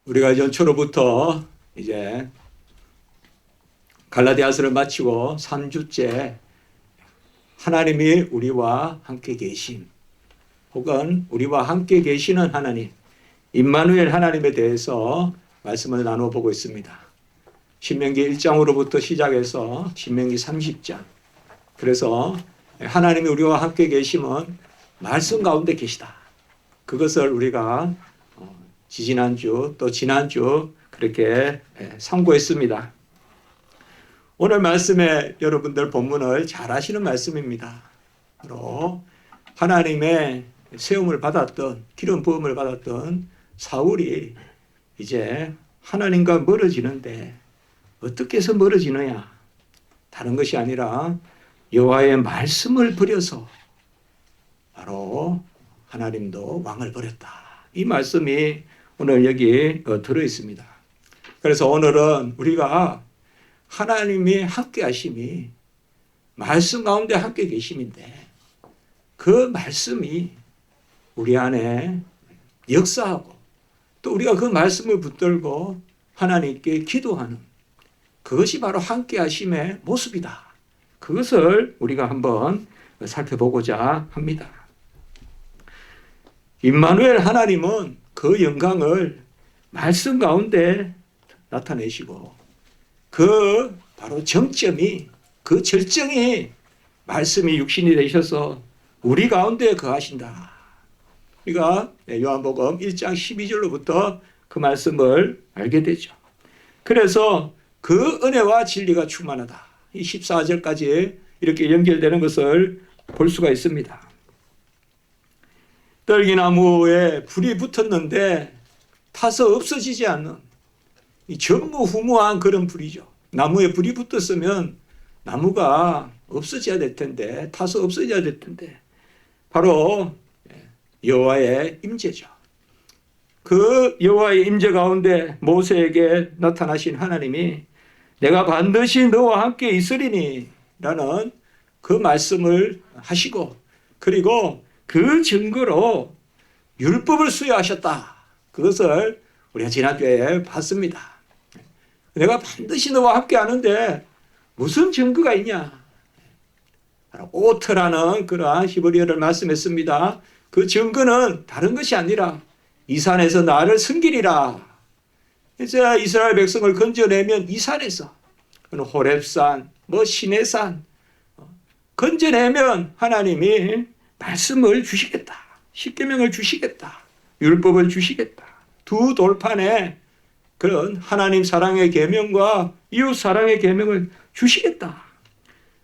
우리가 연초로부터 이제 갈라디아서를 마치고 3주째 하나님이 우리와 함께 계심, 혹은 우리와 함께 계시는 하나님, 임마누엘 하나님에 대해서 말씀을 나눠보고 있습니다. 신명기 1장으로부터 시작해서 신명기 30장. 그래서 하나님이 우리와 함께 계심은 말씀 가운데 계시다. 그것을 우리가 지지난주 또 지난주 그렇게 상고했습니다. 오늘 말씀에 여러분들 본문을 잘 아시는 말씀입니다. 바로 하나님의 세움을 받았던, 기름 부음을 받았던 사울이 이제 하나님과 멀어지는데 어떻게 해서 멀어지느냐? 다른 것이 아니라 여호와의 말씀을 버려서 바로 하나님도 왕을 버렸다. 이 말씀이 오늘 여기 들어 있습니다. 그래서 오늘은 우리가 하나님이 함께 하심이 말씀 가운데 함께 계심인데 그 말씀이 우리 안에 역사하고 또 우리가 그 말씀을 붙들고 하나님께 기도하는 그것이 바로 함께 하심의 모습이다. 그것을 우리가 한번 살펴보고자 합니다. 임마누엘 하나님은 그 영광을 말씀 가운데 나타내시고 그 바로 정점이, 그 절정이 말씀이 육신이 되셔서 우리 가운데 거하신다. 우리가 요한복음 1장 12절로부터 그 말씀을 알게 되죠. 그래서 그 은혜와 진리가 충만하다. 이 14절까지 이렇게 연결되는 것을 볼 수가 있습니다. 떨기나무에 불이 붙었는데 타서 없어지지 않는 이 전무후무한 그런 불이죠. 나무에 불이 붙었으면 나무가 없어져야 될 텐데, 타서 없어져야 될 텐데, 바로 여호와의 임재죠. 그 여호와의 임재 가운데 모세에게 나타나신 하나님이 내가 반드시 너와 함께 있으리니 라는 그 말씀을 하시고, 그리고 그 증거로 율법을 수여하셨다. 그것을 우리가 지난주에 봤습니다. 내가 반드시 너와 함께 하는데 무슨 증거가 있냐? 오트라는 그러한 히브리어를 말씀했습니다. 그 증거는 다른 것이 아니라 이 산에서 나를 섬기리라. 이제 이스라엘 백성을 건져내면 이 산에서 호렙산, 시내산 건져내면 하나님이 말씀을 주시겠다. 십계명을 주시겠다. 율법을 주시겠다. 두 돌판에 그런 하나님 사랑의 계명과 이웃 사랑의 계명을 주시겠다.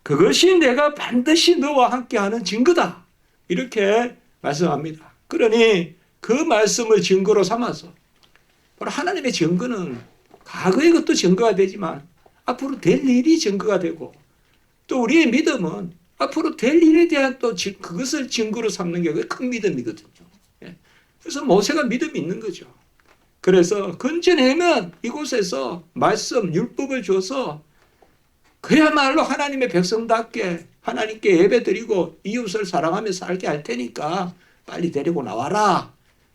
그것이 내가 반드시 너와 함께하는 증거다. 이렇게 말씀합니다. 그러니 그 말씀을 증거로 삼아서 바로 하나님의 증거는 과거의 것도 증거가 되지만 앞으로 될 일이 증거가 되고 또 우리의 믿음은 앞으로 될 일에 대한 또 그것을 증거로 삼는 게 큰 믿음이거든요. 그래서 모세가 믿음이 있는 거죠. 그래서 건져내면 이곳에서 말씀, 율법을 줘서 그야말로 하나님의 백성답게 하나님께 예배드리고 이웃을 사랑하며 살게 할 테니까 빨리 데리고 나와라.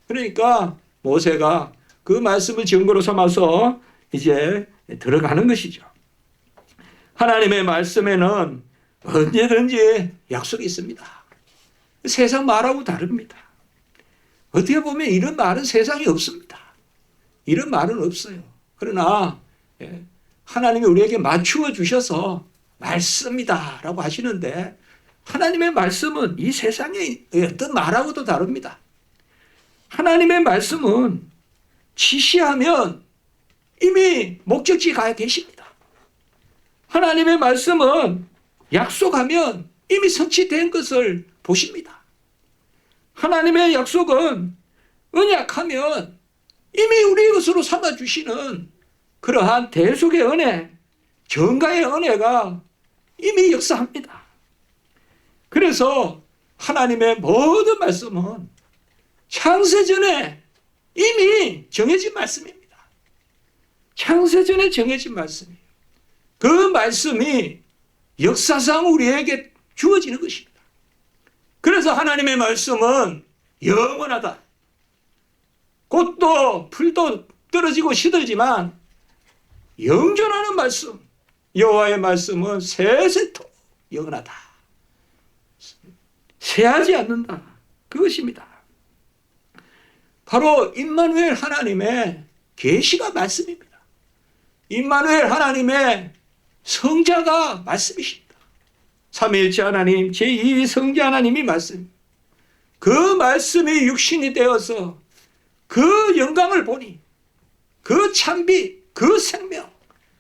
그러니까 모세가 그 말씀을 증거로 삼아서 이제 들어가는 것이죠. 하나님의 말씀에는 언제든지 약속이 있습니다. 세상 말하고 다릅니다. 어떻게 보면 이런 말은 세상에 없습니다. 이런 말은 없어요. 그러나 하나님이 우리에게 맞추어 주셔서 말씀이다라고 하시는데 하나님의 말씀은 이 세상의 어떤 말하고도 다릅니다. 하나님의 말씀은 지시하면 이미 목적지에 가 계십니다. 하나님의 말씀은 약속하면 이미 성취된 것을 보십니다. 하나님의 약속은 언약하면 이미 우리의 것으로 삼아주시는 그러한 대속의 은혜, 정가의 은혜가 이미 역사합니다. 그래서 하나님의 모든 말씀은 창세전에 이미 정해진 말씀입니다. 창세전에 정해진 말씀이에요. 그 말씀이 역사상 우리에게 주어지는 것입니다. 그래서 하나님의 말씀은 영원하다. 꽃도 풀도 떨어지고 시들지만 영존하는 말씀, 여호와의 말씀은 세세토록 영원하다. 쇠하지 않는다. 그것입니다. 바로 임마누엘 하나님의 계시가 말씀입니다. 임마누엘 하나님의 성자가 말씀이십니다. 삼위일체 하나님, 제2위 성자 하나님이 말씀. 그 말씀이 육신이 되어서 그 영광을 보니, 그 찬비, 그 생명,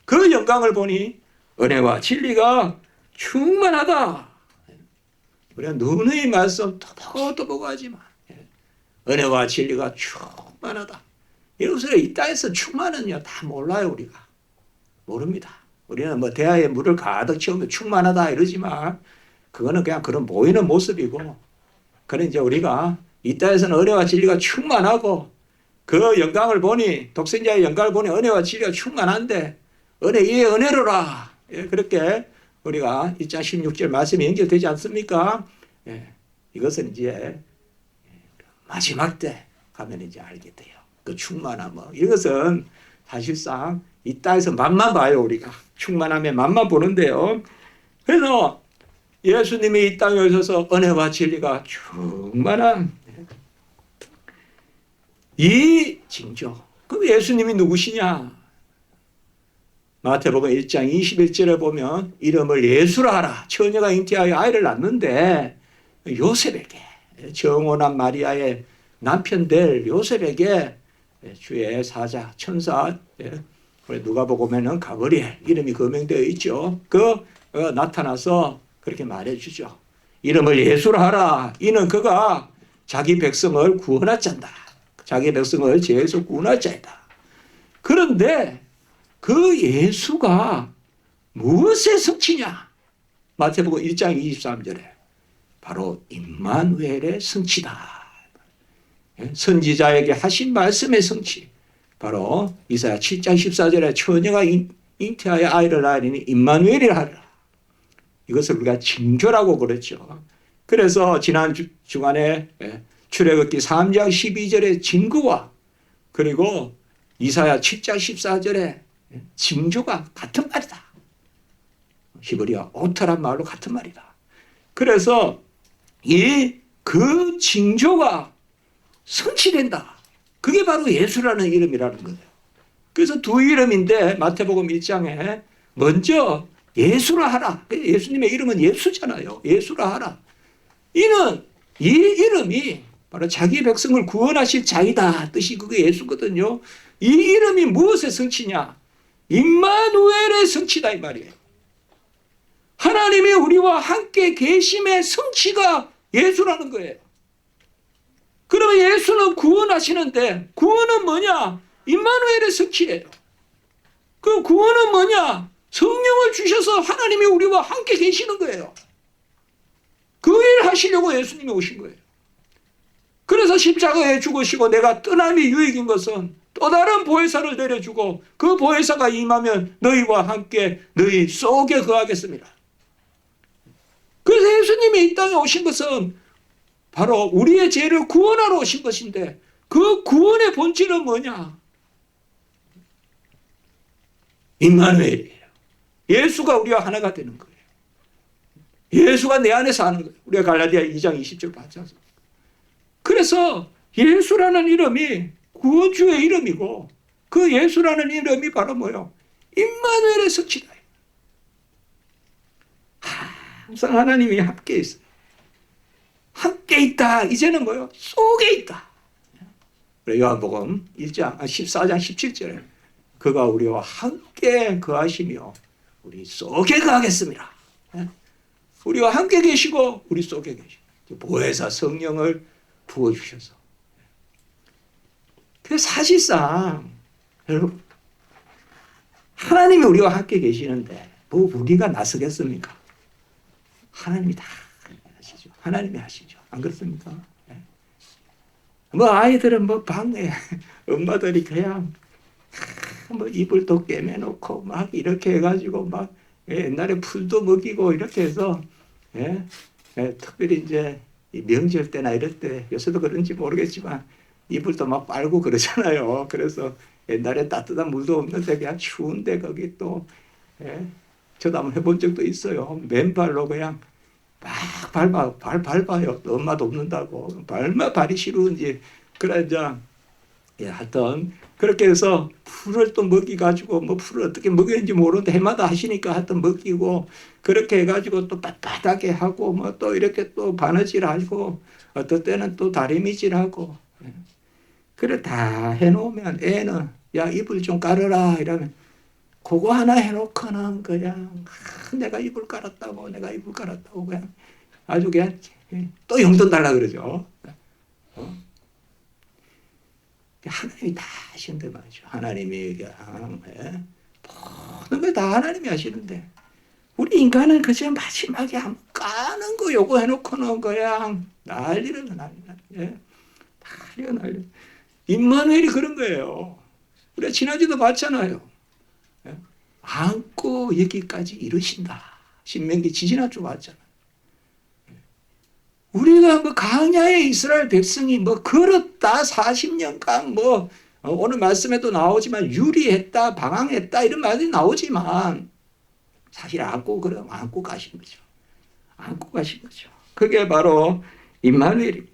그 영광을 보니 은혜와 진리가 충만하다. 우리가 누누이 말씀 또 보고 하지만 은혜와 진리가 충만하다. 이것을 이 땅에서 충만은요 다 몰라요. 우리가 모릅니다. 우리는 뭐 대야에 물을 가득 채우면 충만하다 이러지만 그거는 그냥 그런 보이는 모습이고, 그런 이제 우리가 이 땅에서는 은혜와 진리가 충만하고 그 영광을 보니, 독생자의 영광을 보니 은혜와 진리가 충만한데 은혜 위에 은혜로라. 예, 그렇게 우리가 1장 16절 말씀이 연결되지 않습니까? 예, 이것은 이제 마지막 때 가면 이제 알게 돼요. 그 충만함, 이것은 사실상 이 땅에서 맛만 봐요. 우리가 충만함의 맛만 보는데요. 그래서 예수님이 이 땅에 오셔서 은혜와 진리가 충만한 이 징조. 그럼 예수님이 누구시냐? 마태복음 1장 21절에 보면 이름을 예수라 하라. 처녀가 잉태하여 아이를 낳는데 요셉에게, 정혼한 마리아의 남편 될 요셉에게 주의 사자, 천사, 누가복음에는 가브리엘 이름이 거명되어 있죠. 나타나서 그렇게 말해주죠. 이름을 예수라 하라. 이는 그가 자기 백성을 구원할 자다. 자기 백성을 죄에서 구원할 자이다. 그런데 그 예수가 무엇의 성취냐? 마태복음 1장 23절에 바로 임마누엘의 성취다. 선지자에게 하신 말씀의 성취. 바로 이사야 7장 14절에 처녀가 잉태하여 아이를 낳으니 임마누엘이라 하라. 이것을 우리가 징조라고 그랬죠. 그래서 지난 주간에 출애굽기 3장 12절의 징조와 그리고 이사야 7장 14절의 징조가 같은 말이다. 히브리어 오타란 말로 같은 말이다. 그래서 그 징조가 성취된다. 그게 바로 예수라는 이름이라는 거예요. 그래서 두 이름인데 마태복음 1장에 먼저 예수라 하라. 예수님의 이름은 예수잖아요. 예수라 하라. 이 이름이 바로 자기 백성을 구원하실 자이다. 뜻이 그게 예수거든요. 이 이름이 무엇의 성취냐? 임마누엘의 성취다 이 말이에요. 하나님이 우리와 함께 계심의 성취가 예수라는 거예요. 그러면 예수는 구원하시는데 구원은 뭐냐? 임마누엘의 성취예요. 그 구원은 뭐냐? 성령을 주셔서 하나님이 우리와 함께 계시는 거예요. 그 일 하시려고 예수님이 오신 거예요. 그래서 십자가에 죽으시고 내가 떠남이 유익인 것은 또 다른 보혜사를 내려주고 그 보혜사가 임하면 너희와 함께 너희 속에 거하겠습니다. 그래서 예수님이 이 땅에 오신 것은 바로 우리의 죄를 구원하러 오신 것인데 그 구원의 본질은 뭐냐? 임마누엘이에요. 예수가 우리와 하나가 되는 거예요. 예수가 내 안에 사는 거예요. 우리가 갈라디아 2장 20절 봤지 않습니까? 그래서 예수라는 이름이 구원주의 이름이고 그 예수라는 이름이 바로 뭐예요? 임마누엘의 성취다. 항상 하나님이 함께 있어요. 함께 있다. 이제는 뭐예요? 속에 있다. 요한복음 14장 17절에 그가 우리와 함께 거하시며 우리 속에 거하겠습니다. 우리와 함께 계시고 우리 속에 계시고 보혜사 성령을 부어주셔서. 그래서 사실상 여러분 하나님이 우리와 함께 계시는데 뭐 우리가 나서겠습니까? 하나님이 다 하시죠. 하나님이 하시죠. 안 그렇습니까? 뭐 아이들은 뭐 방에 엄마들이 그냥 뭐 이불도 꿰매놓고 막 이렇게 해가지고 막 옛날에 풀도 먹이고 이렇게 해서 특별히 이제 명절 때나 이럴 때 요새도 그런지 모르겠지만 이불도 막 빨고 그러잖아요. 그래서 옛날에 따뜻한 물도 없는데 그냥 추운데 거기 또 예, 저도 한번 해본 적도 있어요. 맨발로 그냥 막 발 밟아요. 엄마도 없는다고 발이 시려운지 그래 이제 예, 하여튼 그렇게 해서 풀을 또 먹이가지고 뭐 풀을 어떻게 먹이는지 모르는데 해마다 하시니까 하여튼 먹이고 그렇게 해가지고 또 빳빳하게 하고 뭐 또 이렇게 또 바느질하고 어떨 때는 또 다리미질하고 그래 다 해놓으면 애는 야 이불 좀 깔아라 이러면 그거 하나 해놓고는 그냥 내가 이불 깔았다고 그냥 아주 그냥 또 용돈 달라 그러죠. 하나님이 다 하시는데 말이죠. 하나님이 그냥 모든 걸 다 하나님이 하시는데 우리 인간은 그저 마지막에 한번 까는 거 요거 해놓고는 그냥 난리를 난리. 임마누엘이 그런 거예요. 우리가 지난주도 봤잖아요. 안고 여기까지 이르신다. 신명기 지지난주 봤잖아요. 우리가 뭐 광야에 이스라엘 백성이 뭐 걸었다 40년간 뭐 오늘 말씀에도 나오지만 유리했다 방황했다 이런 말이 나오지만 사실 안고 가신 거죠. 안고 가신 거죠. 그게 바로 임마누엘입니다.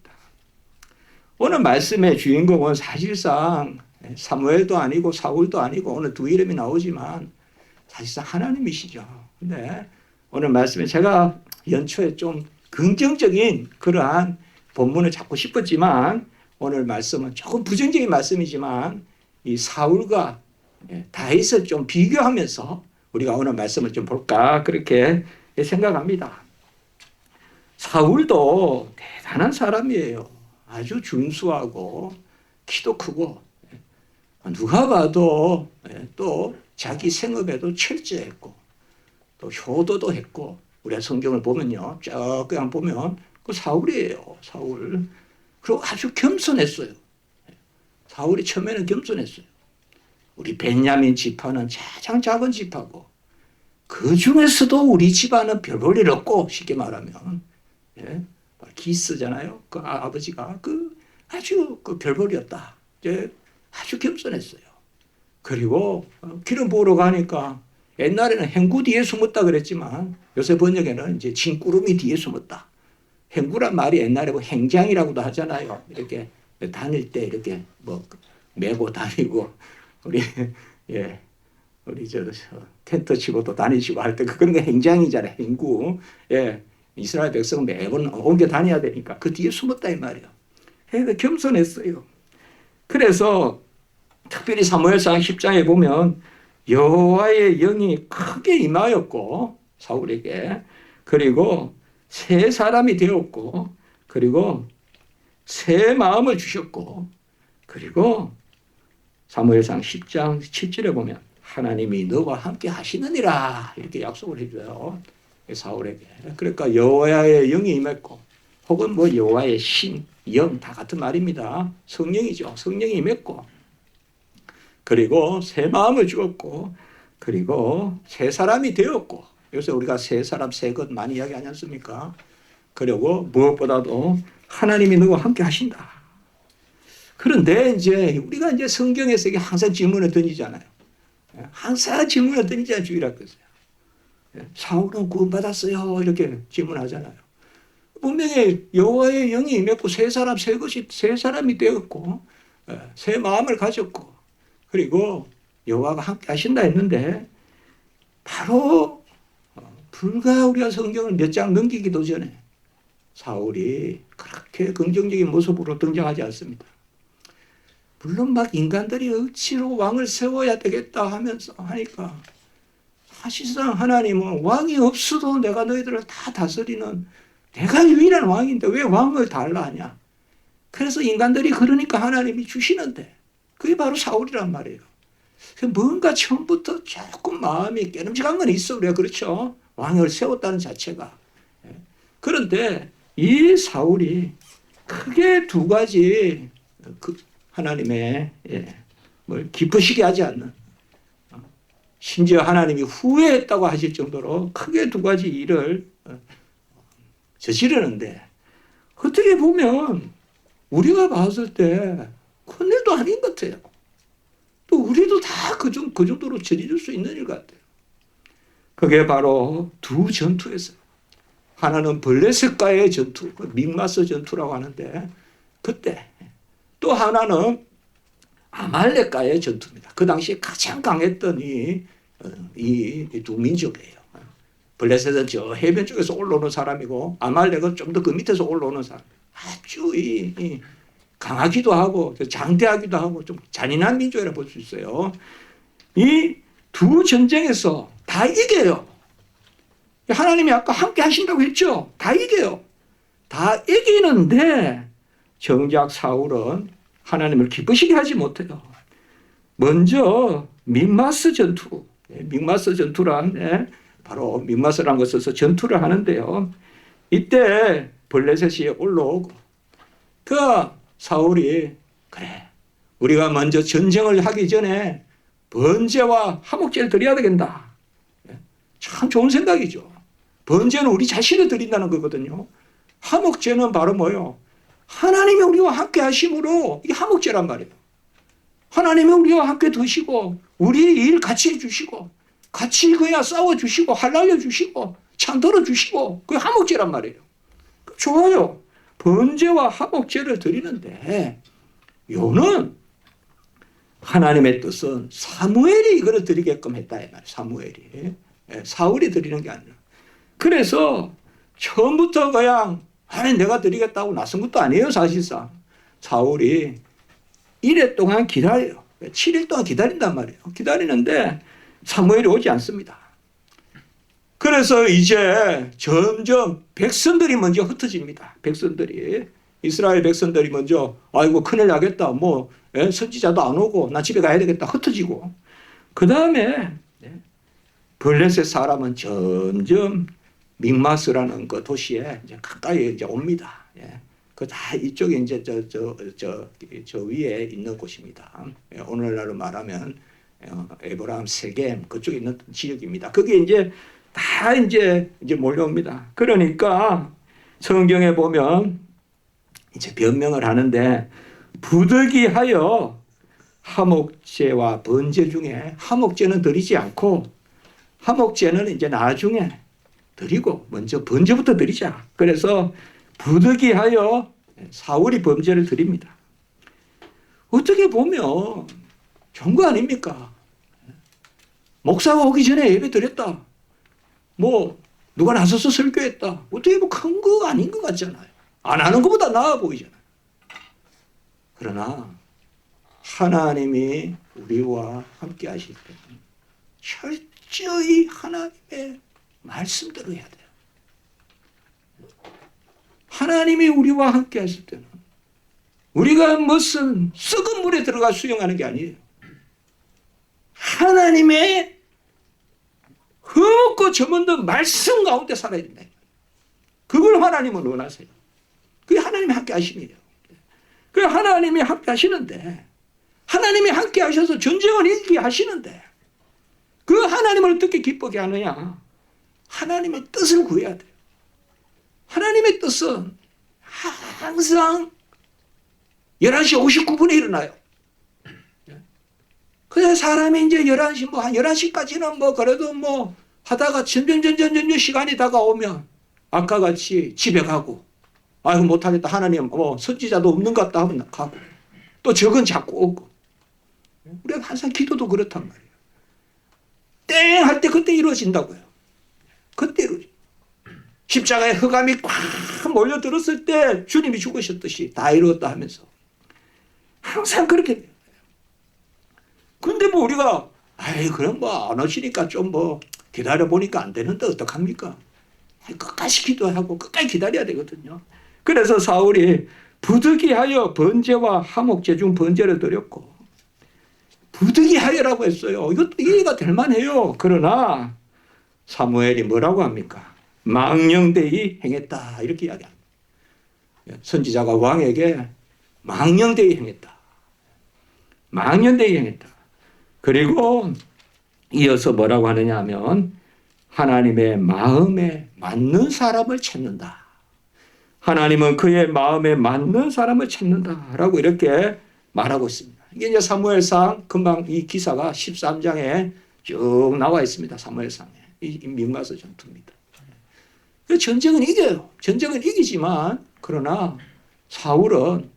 오늘 말씀의 주인공은 사실상 사무엘도 아니고 사울도 아니고 오늘 두 이름이 나오지만 사실상 하나님이시죠. 근데 오늘 말씀에 제가 연초에 좀 긍정적인 그러한 본문을 찾고 싶었지만 오늘 말씀은 조금 부정적인 말씀이지만 이 사울과 다윗을 좀 비교하면서 우리가 오늘 말씀을 좀 볼까 그렇게 생각합니다. 사울도 대단한 사람이에요. 아주 준수하고 키도 크고 누가 봐도 또 자기 생업에도 철저했고 또 효도도 했고 우리가 성경을 보면요 쭉 그냥 보면 그 사울이에요. 사울. 그리고 아주 겸손했어요. 사울이 처음에는 겸손했어요. 우리 베냐민 지파는 가장 작은 지파고 그 중에서도 우리 집안은 별 볼 일 없고 쉽게 말하면 기스잖아요. 그 아버지가 아주 별 볼이 없다. 아주 겸손했어요. 그리고 기름 부으러 가니까 옛날에는 행구 뒤에 숨었다 그랬지만 요새 번역에는 이제 진구름이 뒤에 숨었다. 행구란 말이 옛날에 뭐 행장이라고도 하잖아요. 이렇게 다닐 때 이렇게 뭐 메고 다니고 우리 텐트 치고 또 다니시고 할 때 그런 게 행장이잖아요. 행구. 이스라엘 백성 매번 옮겨 다녀야 되니까 그 뒤에 숨었다 이 말이에요. 겸손했어요. 그래서 특별히 사무엘상 10장에 보면 여호와의 영이 크게 임하였고 사울에게 그리고 새 사람이 되었고 그리고 새 마음을 주셨고 그리고 사무엘상 10장 7절에 보면 하나님이 너와 함께 하시느니라 이렇게 약속을 해줘요. 사울에게. 그러니까 여호와의 영이 임했고 혹은 뭐 여호와의 신, 영 다 같은 말입니다. 성령이죠. 성령이 임했고 그리고 새 마음을 주었고 그리고 새 사람이 되었고 요새 우리가 새 사람, 새 것 많이 이야기하지 않습니까? 그리고 무엇보다도 하나님이 너와 함께 하신다. 그런데 이제 우리가 이제 성경에서 항상 질문을 던지잖아요. 항상 질문을 던지잖아요. 주일학교에서요. 사울은 구원받았어요. 이렇게 질문하잖아요. 분명히 여호와의 영이 임했고 새 사람이 되었고 새 마음을 가졌고 그리고 여호와가 함께 하신다 했는데 바로 불과 우리가 성경을 몇 장 넘기기도 전에 사울이 그렇게 긍정적인 모습으로 등장하지 않습니다. 물론 막 인간들이 억지로 왕을 세워야 되겠다 하면서 하니까 사실상 하나님은 왕이 없어도 내가 너희들을 다 다스리는 내가 유일한 왕인데 왜 왕을 달라 하냐. 그래서 인간들이 그러니까 하나님이 주시는데 그게 바로 사울이란 말이에요. 뭔가 처음부터 조금 마음이 깨름직한 건 있어. 우리가 그렇죠. 왕을 세웠다는 자체가. 그런데 이 사울이 크게 두 가지 하나님의 뭘 기쁘시게 하지 않는 심지어 하나님이 후회했다고 하실 정도로 크게 두 가지 일을 저지르는데 어떻게 보면 우리가 봤을 때 큰 일도 아닌 것 같아요. 또 우리도 다 그 정도로 저지를 수 있는 일 같아요. 그게 바로 두 전투였어요. 하나는 블레셋과의 전투, 믹마스 전투라고 하는데 그때, 또 하나는 아말렉과의 전투입니다. 그 당시에 가장 강했던 이 두 민족이에요. 블레셋은 저 해변 쪽에서 올라오는 사람이고 아말렉은 좀 더 그 밑에서 올라오는 사람. 아주 강하기도 하고 장대하기도 하고 좀 잔인한 민족이라 볼 수 있어요. 이 두 전쟁에서 다 이겨요. 하나님이 아까 함께 하신다고 했죠. 다 이겨요. 다 이기는데 정작 사울은 하나님을 기쁘시게 하지 못해요. 먼저 믹마스 전투, 믹마스 전투란 바로 믹마스라는 것을 써서 전투를 하는데요. 이때 블레셋이 올라오고 그 사울이 그래 우리가 먼저 전쟁을 하기 전에 번제와 화목제를 드려야 되겠다. 참 좋은 생각이죠. 번제는 우리 자신을 드린다는 거거든요. 화목제는 바로 뭐요? 하나님이 우리와 함께 하심으로 이게 화목제란 말이에요. 하나님이 우리와 함께 드시고 우리 일 같이 해주시고 같이 그야 싸워주시고 할날려주시고 참 들어주시고 그게 화목제란 말이에요. 좋아요. 번제와 화목제를 드리는데 요는 하나님의 뜻은 사무엘이 이거를 드리게끔 했다 이 말이에요. 사무엘이. 사울이 드리는 게 아니라. 그래서 처음부터 그냥 내가 드리겠다고 나선 것도 아니에요. 사실상 사울이 1회 동안 기다려요. 7일 동안 기다린단 말이에요. 기다리는데 사무엘이 오지 않습니다. 그래서 이제 점점 백성들이 먼저 흩어집니다. 백성들이 이스라엘 백성들이 먼저 아이고 큰일 나겠다. 뭐 선지자도 안 오고 나 집에 가야 되겠다. 흩어지고 그 다음에 블레셋 사람은 점점 믹마스라는 그 도시에 이제 가까이 이제 옵니다. 그 다 이쪽에 이제 저 위에 있는 곳입니다. 오늘날로 말하면 에브라임 세겜 그쪽에 있는 지역입니다. 그게 이제 다 이제 몰려옵니다. 그러니까 성경에 보면 이제 변명을 하는데 부득이하여 화목제와 번제 중에 화목제는 드리지 않고 화목제는 이제 나중에 드리고 먼저 번제부터 드리자. 그래서 부득이하여 사울이 번제를 드립니다. 어떻게 보면 좋은 거 아닙니까? 목사가 오기 전에 예배 드렸다. 뭐 누가 나서서 설교했다. 어떻게 뭐 큰 거 아닌 것 같잖아요. 안 하는 것보다 나아 보이잖아요. 그러나 하나님이 우리와 함께 하실 때는 철저히 하나님의 말씀대로 해야 돼요. 하나님이 우리와 함께 하실 때는 우리가 무슨 썩은 물에 들어가 수영하는 게 아니에요. 하나님의 흠없고 점없는 말씀 가운데 살아야 된다. 그걸 하나님은 원하세요. 그게 하나님이 함께 하심이에요. 그 하나님이 함께 하시는데 하나님이 함께 하셔서 전쟁을 이기게 하시는데 그 하나님을 어떻게 기쁘게 하느냐? 하나님의 뜻을 구해야 돼요. 하나님의 뜻은 항상 11시 59분에 일어나요. 그래서 사람이 이제 11시, 한 11시까지는 그래도 하다가 점점 시간이 다가오면 아까 같이 집에 가고, 아이고, 못하겠다. 하나님, 선지자도 없는 것 같다 하면 가고, 또 적은 자꾸 오고. 우리가 항상 기도도 그렇단 말이에요. 땡! 할 때 그때 이루어진다고요. 그때 이루어져. 십자가에 흑암이 꽉 몰려들었을 때 주님이 죽으셨듯이 다 이루었다 하면서. 항상 그렇게 돼요. 근데 우리가, 그럼 안 오시니까 좀 기다려보니까 안 되는데 어떡합니까? 끝까지 기도하고 끝까지 기다려야 되거든요. 그래서 사울이 부득이하여 번제와 화목제 중 번제를 드렸고, 부득이하여라고 했어요. 이것도 이해가 될 만해요. 그러나 사무엘이 뭐라고 합니까? 망령되이 행했다. 이렇게 이야기합니다. 선지자가 왕에게 망령되이 행했다. 망령되이 행했다. 그리고 이어서 뭐라고 하느냐 하면 하나님의 마음에 맞는 사람을 찾는다. 하나님은 그의 마음에 맞는 사람을 찾는다라고 이렇게 말하고 있습니다. 이게 이제 사무엘상 금방 이 기사가 13장에 쭉 나와 있습니다. 사무엘상에. 이 미가서 전투입니다. 전쟁은 이겨요. 전쟁은 이기지만 그러나 사울은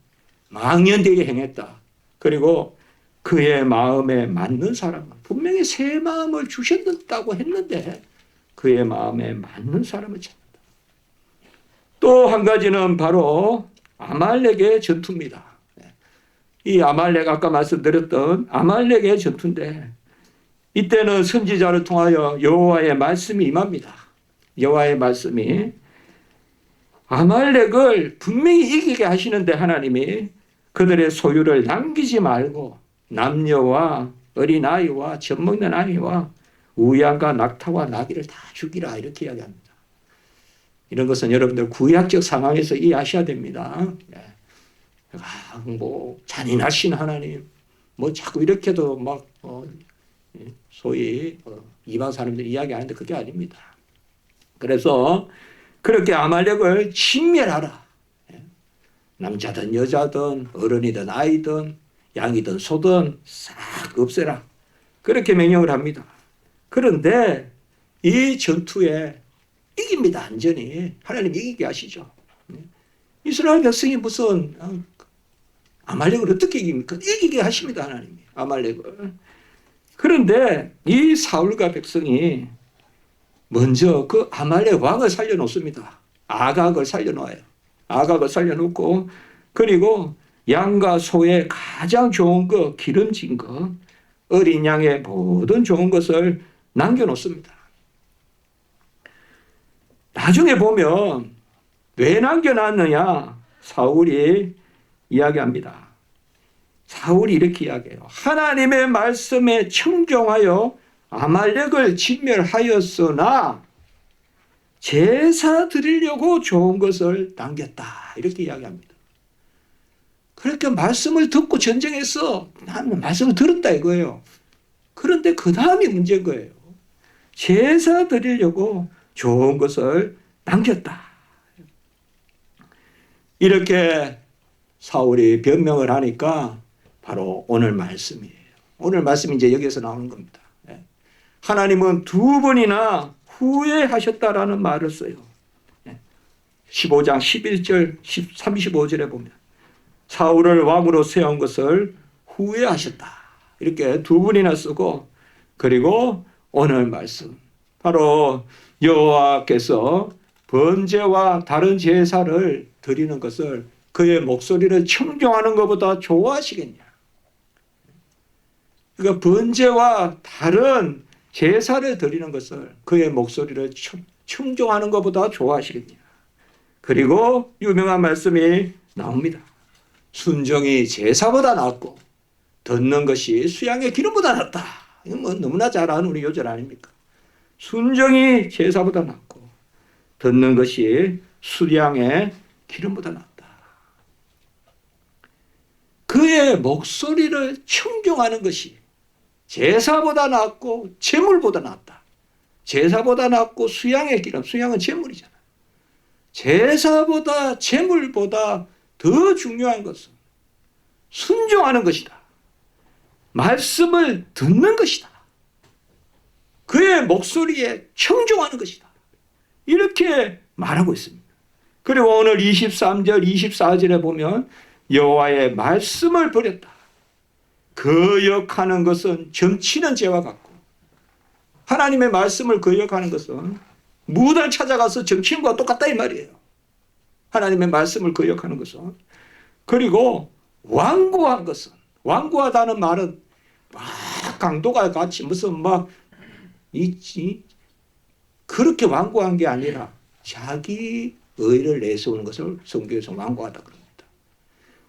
망연되게 행했다. 그리고 그의 마음에 맞는 사람은 분명히 새 마음을 주셨다고 했는데 그의 마음에 맞는 사람을 찾는다. 또 한 가지는 바로 아말렉의 전투입니다. 이 아말렉 아까 말씀드렸던 아말렉의 전투인데 이때는 선지자를 통하여 여호와의 말씀이 임합니다. 여호와의 말씀이 아말렉을 분명히 이기게 하시는데 하나님이 그들의 소유를 남기지 말고 남녀와 어린아이와 젖먹는 아이와 우양과 낙타와 나귀를 다 죽이라 이렇게 이야기합니다. 이런 것은 여러분들 구약적 상황에서 이해하셔야 됩니다. 뭐 잔인하신 하나님 뭐 자꾸 이렇게도 막 소위 이방 사람들이 이야기하는데 그게 아닙니다. 그래서 그렇게 아말렉을 진멸하라. 남자든 여자든 어른이든 아이든 양이든 소든 싹 없애라. 그렇게 명령을 합니다. 그런데 이 전투에 이깁니다. 완전히. 하나님 이기게 하시죠. 이스라엘 백성이 무슨 아말렉을 어떻게 이깁니까? 이기게 하십니다. 하나님이 아말렉을. 그런데 이 사울과 백성이 먼저 그 아말렉 왕을 살려놓습니다. 아각을 살려놓아요. 아각을 살려놓고 그리고 양과 소의 가장 좋은 것, 기름진 것, 어린 양의 모든 좋은 것을 남겨놓습니다. 나중에 보면 왜 남겨놨느냐? 사울이 이야기합니다. 사울이 이렇게 이야기해요. 하나님의 말씀에 청종하여 아말렉을 진멸하였으나 제사 드리려고 좋은 것을 남겼다. 이렇게 이야기합니다. 그렇게 말씀을 듣고 전쟁했어. 나는 말씀을 들었다 이거예요. 그런데 그 다음이 문제인 거예요. 제사 드리려고 좋은 것을 남겼다. 이렇게 사울이 변명을 하니까 바로 오늘 말씀이에요. 오늘 말씀이 이제 여기서 나오는 겁니다. 하나님은 두 번이나 후회하셨다라는 말을 써요. 15장 11절 35절에 보면 사울을 왕으로 세운 것을 후회하셨다. 이렇게 두 번이나 쓰고 그리고 오늘 말씀 바로 여호와께서 번제와 다른 제사를 드리는 것을 그의 목소리를 청종하는 것보다 좋아하시겠냐. 그러니까 번제와 다른 제사를 드리는 것을 그의 목소리를 청종하는 것보다 좋아하시겠냐. 그리고 유명한 말씀이 나옵니다. 순종이 제사보다 낫고 듣는 것이 수양의 기름보다 낫다. 이건 뭐 너무나 잘 아는 우리 요절 아닙니까? 순종이 제사보다 낫고 듣는 것이 수양의 기름보다 낫다. 그의 목소리를 청종하는 것이 제사보다 낫고 제물보다 낫다. 제사보다 낫고 수양의 기름, 수양은 제물이잖아. 제사보다 제물보다 더 중요한 것은 순종하는 것이다. 말씀을 듣는 것이다. 그의 목소리에 청종하는 것이다. 이렇게 말하고 있습니다. 그리고 오늘 23절, 24절에 보면 여호와의 말씀을 버렸다. 거역하는 것은 점치는 죄와 같고 하나님의 말씀을 거역하는 것은 무당 찾아가서 점치는 것과 똑같다 이 말이에요. 하나님의 말씀을 거역하는 것은. 그리고 완고한 것은, 완고하다는 말은 막 강도가 같이 무슨 막 있지 그렇게 완고한 게 아니라 자기 의를 내세우는 것을 성경에서 완고하다 그럽니다.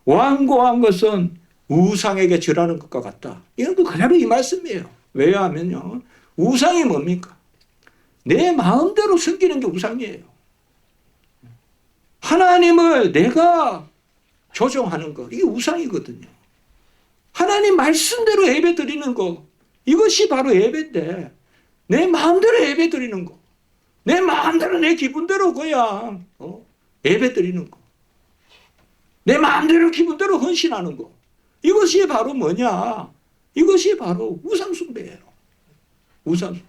완고한 것은 우상에게 절하는 것과 같다. 이건 그대로 이 말씀이에요. 왜냐하면요, 우상이 뭡니까? 내 마음대로 섬기는 게 우상이에요. 하나님을 내가 조종하는 거, 이게 우상이거든요. 하나님 말씀대로 예배 드리는 거, 이것이 바로 예배인데, 내 마음대로 예배 드리는 거, 내 마음대로 내 기분대로 그냥 예배 드리는 거, 내 마음대로 기분대로 헌신하는 거, 이것이 바로 뭐냐? 이것이 바로 우상숭배예요. 우상숭배.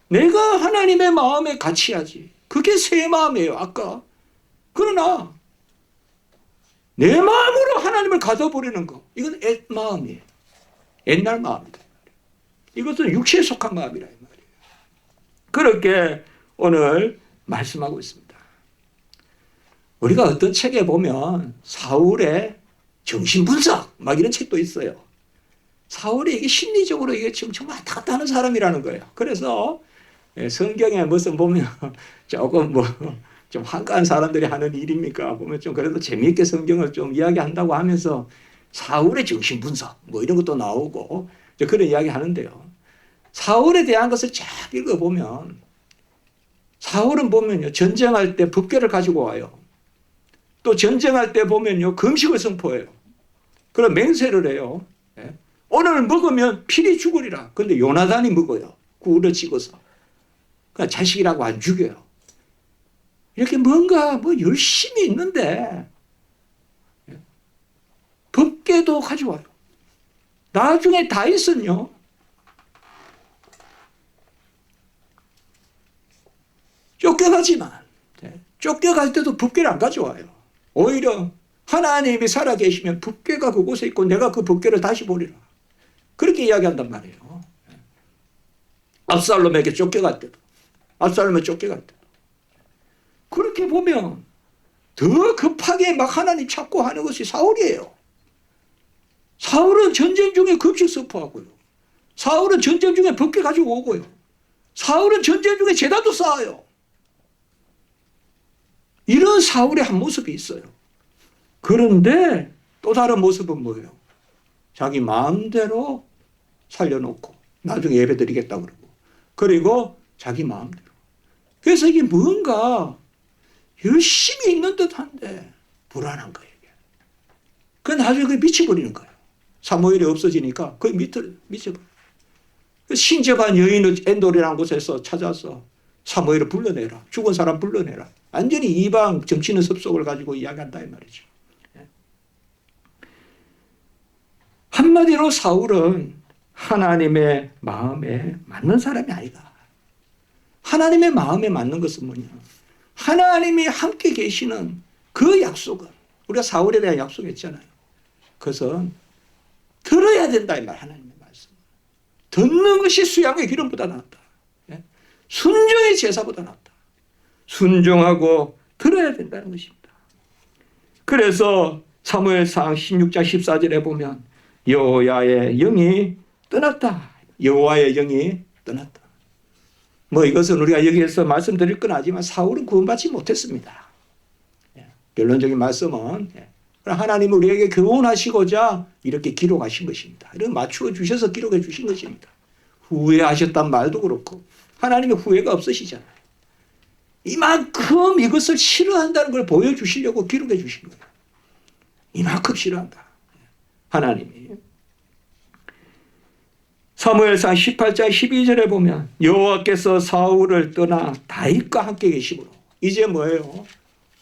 내가 하나님의 마음에 갇혀야지. 그게 새 마음이에요. 아까. 그러나 내 마음으로 하나님을 가둬버리는 거. 이건 옛 마음이에요. 옛날 마음이다. 이것은 육체에 속한 마음이라 이 말이에요. 그렇게 오늘 말씀하고 있습니다. 우리가 어떤 책에 보면 사울의 정신분석 막 이런 책도 있어요. 사울이 이게 심리적으로 이게 지금 정말 왔다 갔다 하는 사람이라는 거예요. 그래서 성경에 무슨 보면 조금 좀 한가한 사람들이 하는 일입니까? 보면 좀 그래도 재미있게 성경을 좀 이야기한다고 하면서 사울의 정신분석 뭐 이런 것도 나오고 그런 이야기 하는데요. 사울에 대한 것을 쫙 읽어보면 사울은 보면요. 전쟁할 때 법궤를 가지고 와요. 또 전쟁할 때 보면요. 금식을 선포해요. 그럼 맹세를 해요. 오늘 먹으면 필히 죽으리라. 근데 요나단이 먹어요. 굴을 찍어서. 그러니까 자식이라고 안 죽여요. 이렇게 뭔가 열심히 있는데 법궤도 가져와요. 나중에 다윗은요. 쫓겨가지만 쫓겨갈 때도 법궤를 안 가져와요. 오히려 하나님이 살아계시면 법궤가 그곳에 있고 내가 그 법궤를 다시 보리라. 그렇게 이야기한단 말이에요. 압살롬에게 쫓겨갈 때도 압살롬에 쫓겨갈 때도 그렇게 보면 더 급하게 막 하나님 찾고 하는 것이 사울이에요. 사울은 전쟁 중에 금식 선포하고요. 사울은 전쟁 중에 법궤 가지고 오고요. 사울은 전쟁 중에 제단도 쌓아요. 이런 사울의 한 모습이 있어요. 그런데 또 다른 모습은 뭐예요? 자기 마음대로 살려놓고 나중에 예배 드리겠다 그러고 그리고 자기 마음대로. 그래서 이게 뭔가 열심히 있는 듯한데 불안한 거예요. 그 나중에 미쳐버리는 거예요. 사무엘이 없어지니까 거의 미쳐버려요. 신접한 여인을 엔돌이라는 곳에서 찾아서 사무엘을 불러내라. 죽은 사람 불러내라. 완전히 이방 정치는 습속을 가지고 이야기한다 이 말이죠. 한마디로 사울은 하나님의 마음에 맞는 사람이 아니다. 하나님의 마음에 맞는 것은 뭐냐? 하나님이 함께 계시는 그 약속은 우리가 사울에 대한 약속했잖아요. 그것은 들어야 된다 이 말. 하나님의 말씀. 듣는 것이 수양의 기름보다 낫다. 순종의 제사보다 낫다. 순종하고 들어야 된다는 것입니다. 그래서 사무엘상 16장 14절에 보면 여호와의 영이 떠났다. 여호와의 영이 떠났다. 이것은 우리가 여기에서 말씀드릴 건 아니지만 사울은 구원받지 못했습니다. 결론적인 말씀은 하나님은 우리에게 교훈하시고자 이렇게 기록하신 것입니다. 이런 맞추어 주셔서 기록해 주신 것입니다. 후회하셨단 말도 그렇고 하나님의 후회가 없으시잖아요. 이만큼 이것을 싫어한다는 걸 보여주시려고 기록해 주신 거예요. 이만큼 싫어한다. 하나님이. 사무엘상 18장 12절에 보면 여호와께서 사울을 떠나 다윗과 함께 계심으로 이제 뭐예요?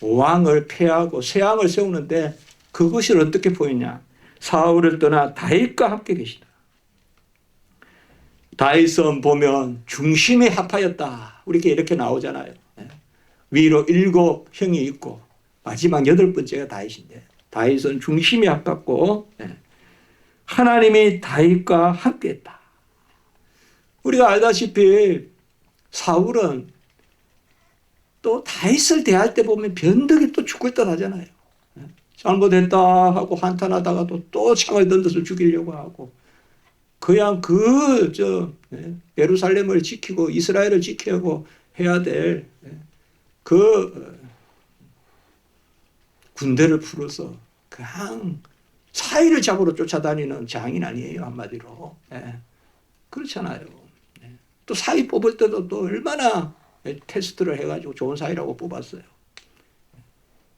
왕을 폐하고 새 왕을 세우는데 그것이 어떻게 보이냐? 사울을 떠나 다윗과 함께 계시다. 다윗은 보면 중심에 합하였다. 이렇게 나오잖아요. 위로 7형이 있고 마지막 8번째가 다윗인데 다윗은 중심에 합했고 하나님이 다윗과 함께했다. 우리가 알다시피 사울은 또 다윗을 대할 때 보면 변덕이 또 죽을 듯 하잖아요. 잘못했다 하고 한탄하다가도 또 창을 던져서 죽이려고 하고 그냥 예루살렘을 지키고 이스라엘을 지키고 해야 될 그 군대를 풀어서 그냥 사이를 잡으러 쫓아다니는 장인 아니에요, 한마디로. 그렇잖아요. 또 사이 뽑을 때도 또 얼마나 테스트를 해가지고 좋은 사이라고 뽑았어요.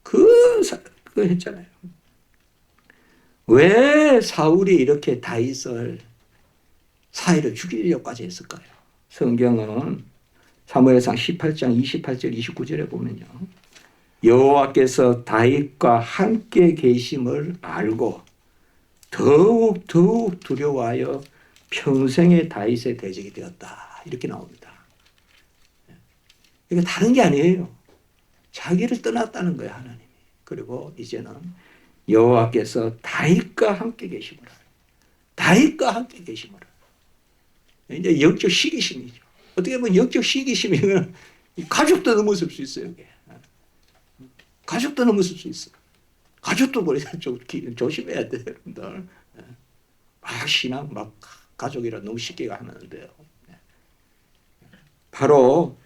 그거 했잖아요. 왜 사울이 이렇게 다윗을 사이를 죽이려고까지 했을까요? 성경은 사무엘상 18장 28절 29절에 보면요. 여호와께서 다윗과 함께 계심을 알고 더욱 두려워하여 평생의 다윗의 대적이 되었다. 이렇게 나옵니다. 이게 다른 게 아니에요. 자기를 떠났다는 거예요, 하나님이. 그리고 이제는 여호와께서 다윗과 함께 계심으로, 다윗과 함께 계심으로. 이제 영적 시기심이죠. 어떻게 보면 영적 시기심이면 가족도 넘어설 수 있어요. 이게. 가족도 넘어설 수 있어요. 가족도 좀 조심해야 돼요, 여러분들. 막 신앙, 막 가족이라 너무 쉽게 하는데요. 바로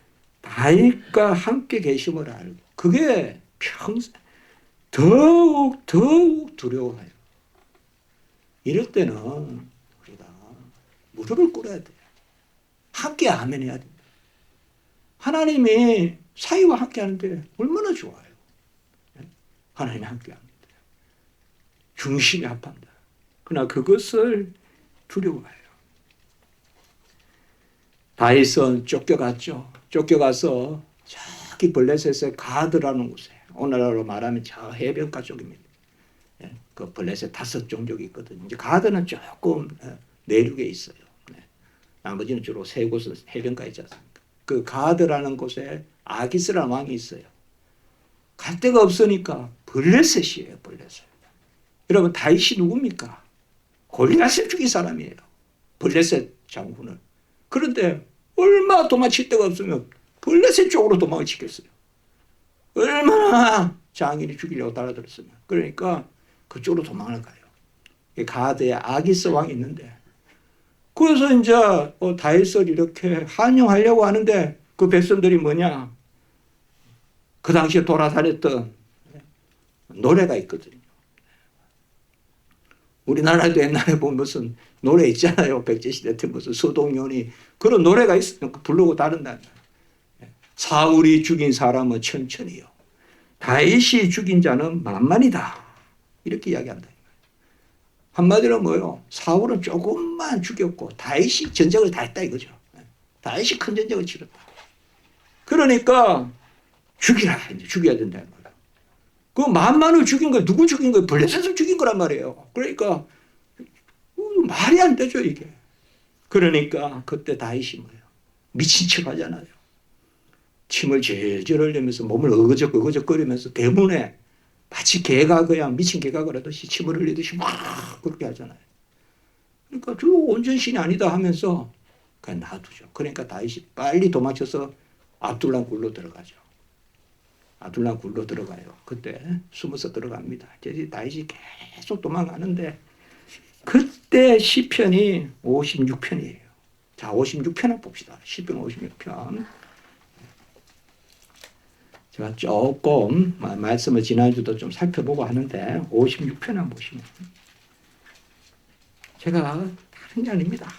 다윗과 함께 계심을 알고, 그게 평생 더욱 두려워해요. 이럴 때는 우리가 무릎을 꿇어야 돼요. 함께 아멘 해야 됩니다. 하나님이 사위와 함께 하는데 얼마나 좋아요. 하나님이 함께 합니다. 중심이 합한다. 그러나 그것을 두려워해요. 다윗은 쫓겨갔죠. 쫓겨가서 저기 블레셋의 가드라는 곳에, 오늘날로 말하면 저 해변가 쪽입니다. 그 블레셋 5 종족이 있거든요. 이제 가드는 조금 내륙에 있어요. 나머지는 주로 3곳은 해변가에 있지 않습니까? 그 가드라는 곳에 아기스라는 왕이 있어요. 갈 데가 없으니까 블레셋이에요, 블레셋. 여러분, 다윗이 누굽니까? 골리앗을 죽인 사람이에요. 블레셋 장군을. 그런데 얼마나 도망칠 데가 없으면 블레셋 쪽으로 도망을 치겠어요. 얼마나 장인이 죽이려고 달아들었으면. 그러니까 그쪽으로 도망을 가요. 가드에 아기스 왕이 있는데, 그래서 이제 다윗을 이렇게 환영하려고 하는데 그 백성들이 뭐냐? 그 당시에 돌아다녔던 노래가 있거든요. 우리나라에도 옛날에 보면 무슨 노래 있잖아요. 백제시대 때 무슨 소동요니 그런 노래가 있으면 부르고 다른다. 사울이 죽인 사람은 천천히요, 다윗이 죽인 자는 만만이다. 이렇게 이야기한다. 한마디로 뭐요? 사울은 조금만 죽였고 다윗이 전쟁을 다 했다 이거죠. 다윗이 큰 전쟁을 치렀다. 그러니까 죽이라, 이제 죽여야 된다. 그 만만을 죽인 거 누구 죽인 거예요? 블레셋을 죽인 거란 말이에요. 그러니까 말이 안 되죠, 이게. 그러니까 그때 다윗이 뭐예요? 미친 척 하잖아요. 침을 질질 흘리면서 몸을 어거적거리면서 대문에 마치 개가 그냥 미친 개가 그러듯이 침을 흘리듯이 막 그렇게 하잖아요. 그러니까 저 온전신이 아니다 하면서 그냥 놔두죠. 그러니까 다윗이 빨리 도망쳐서 압둘람 굴로 들어가죠. 압둘람 굴로 들어가요. 그때 숨어서 들어갑니다. 이제 다윗이 계속 도망가는데 그때 시편이 56편이에요. 자, 56편을 봅시다. 시편 56편. 제가 조금 말씀을 지난주도 좀 살펴보고 하는데 56편 한번 보시면 제가 다른 게 아닙니다.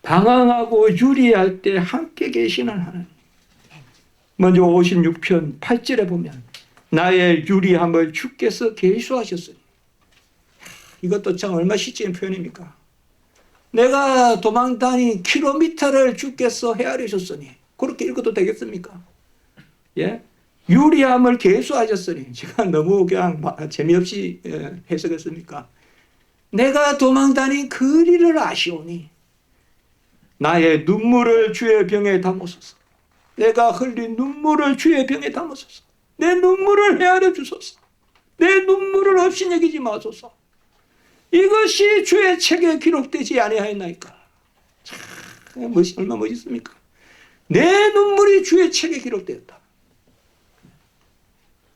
방황하고 유리할 때 함께 계시는 하나님. 먼저 56편 8절에 보면 나의 유리함을 주께서 계수하셨으니, 이것도 참 얼마 시적인 표현입니까? 내가 도망다닌 킬로미터를 주께서 헤아리셨으니, 그렇게 읽어도 되겠습니까? 예? 유리함을 계수하셨으니, 제가 너무 그냥 재미없이 해석했습니까? 내가 도망다닌 거리를 아시오니 나의 눈물을 주의 병에 담으소서. 내가 흘린 눈물을 주의 병에 담으소서. 내 눈물을 헤아려 주소서. 내 눈물을 없이 여기지 마소서. 이것이 주의 책에 기록되지 아니하였나이까. 참 얼마나 멋있습니까? 내 눈물이 주의 책에 기록되었다.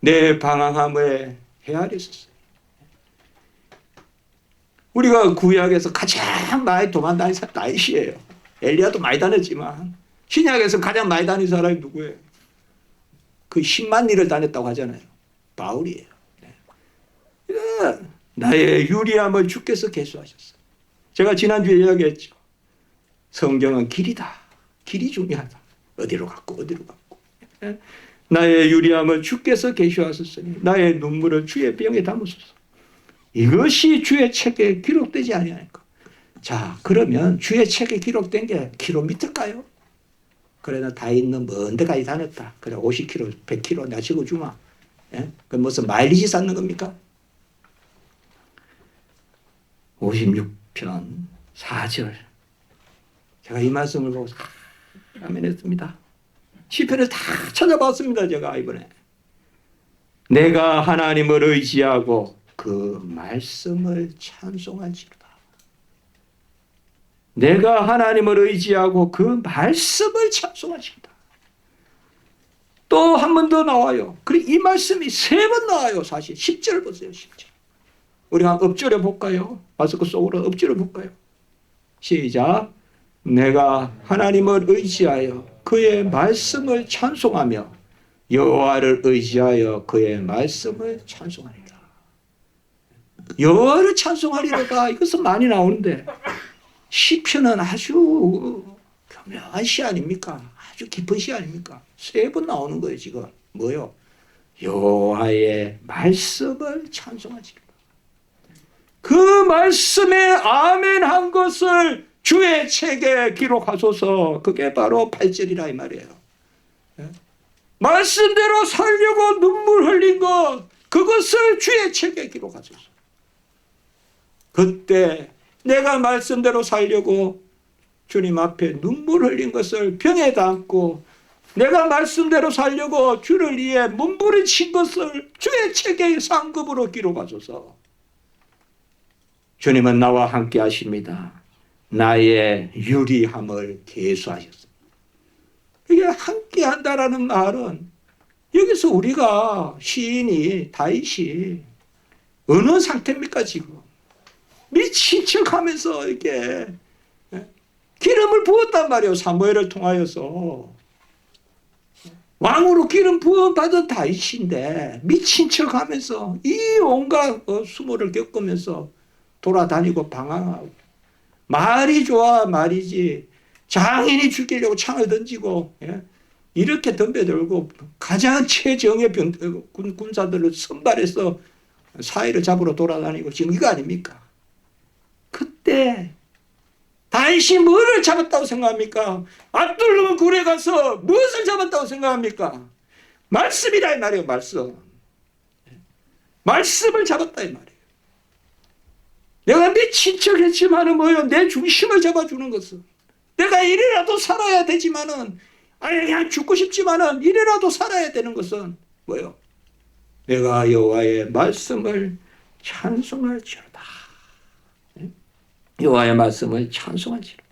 내 방황함을 헤아리소서. 우리가 구약에서 가장 많이 도망다닌 사람이 다윗이에요. 엘리야도 많이 다녔지만 신약에서 가장 많이 다닌 사람이 누구예요? 그 10만 리를 다녔다고 하잖아요. 바울이에요. 네. 나의 유리함을 주께서 계수하셨어요. 제가 지난주에 이야기했죠. 성경은 길이다. 길이 중요하다. 어디로 갔고. 네. 나의 유리함을 주께서 계수하셨으니 나의 눈물을 주의 병에 담으소서. 이것이 주의 책에 기록되지 아니하니까. 자, 그러면 주의 책에 기록된 게 킬로미터일까요? 그래, 나 다윗은 먼 데까지 다녔다. 그래, 50km, 100km 내가 적어주마. 예? 그 무슨 마일리지 쌓는 겁니까? 56편 4절. 제가 이 말씀을 보고 아멘했습니다. 시편을 다 찾아봤습니다. 제가 이번에. 내가 하나님을 의지하고 그 말씀을 찬송할지로다. 내가 하나님을 의지하고 그 말씀을 찬송할지로다. 또 한 번 더 나와요. 그리고 이 말씀이 3번 나와요. 사실 10절 보세요. 10절. 우리 한번 엎절해 볼까요? 마스크 속으로 엎절해 볼까요? 시작. 내가 하나님을 의지하여 그의 말씀을 찬송하며 여호와를 의지하여 그의 말씀을 찬송하리라. 여호와를 찬송하리라가 이것은 많이 나오는데 시편은 아주 교묘한 시 아닙니까? 아주 깊은 시 아닙니까? 3번 나오는 거예요. 지금 뭐요? 여호와의 말씀을 찬송하시리라. 그 말씀에 아멘한 것을 주의 책에 기록하소서. 그게 바로 8절이라 이 말이에요. 말씀대로 살려고 눈물 흘린 것, 그것을 주의 책에 기록하소서. 그때 내가 말씀대로 살려고 주님 앞에 눈물 흘린 것을 병에 담고 내가 말씀대로 살려고 주를 위해 몸부림친 것을 주의 책에 상급으로 기록하소서. 주님은 나와 함께 하십니다. 나의 유리함을 계수하셨습니다. 이게 함께 한다라는 말은 여기서 우리가 시인이 다윗이 어느 상태입니까 지금? 미친 척하면서 이게 기름을 부었단 말이에요. 사무엘을 통하여서 왕으로 기름 부어 받은 다윗인데 미친 척하면서 이 온갖 수모를 겪으면서 돌아다니고 방황하고 말이 좋아 말이지 장인이 죽이려고 창을 던지고 이렇게 덤벼들고 가장 최정예 군사들을 선발해서 사이를 잡으러 돌아다니고 지금 이거 아닙니까? 그때 다윗이 뭐를 잡았다고 생각합니까? 압둘룸 굴에 가서 무엇을 잡았다고 생각합니까? 말씀이라 이 말이에요. 말씀을 잡았다 이 말이에요. 내가 미친 척 했지만은 뭐예요? 내 중심을 잡아주는 것은 내가 이래라도 살아야 되지만은 아니 그냥 죽고 싶지만은 이래라도 살아야 되는 것은 뭐예요? 내가 여호와의 말씀을 찬송할지로다. 여호와의 말씀을 찬송할지로다.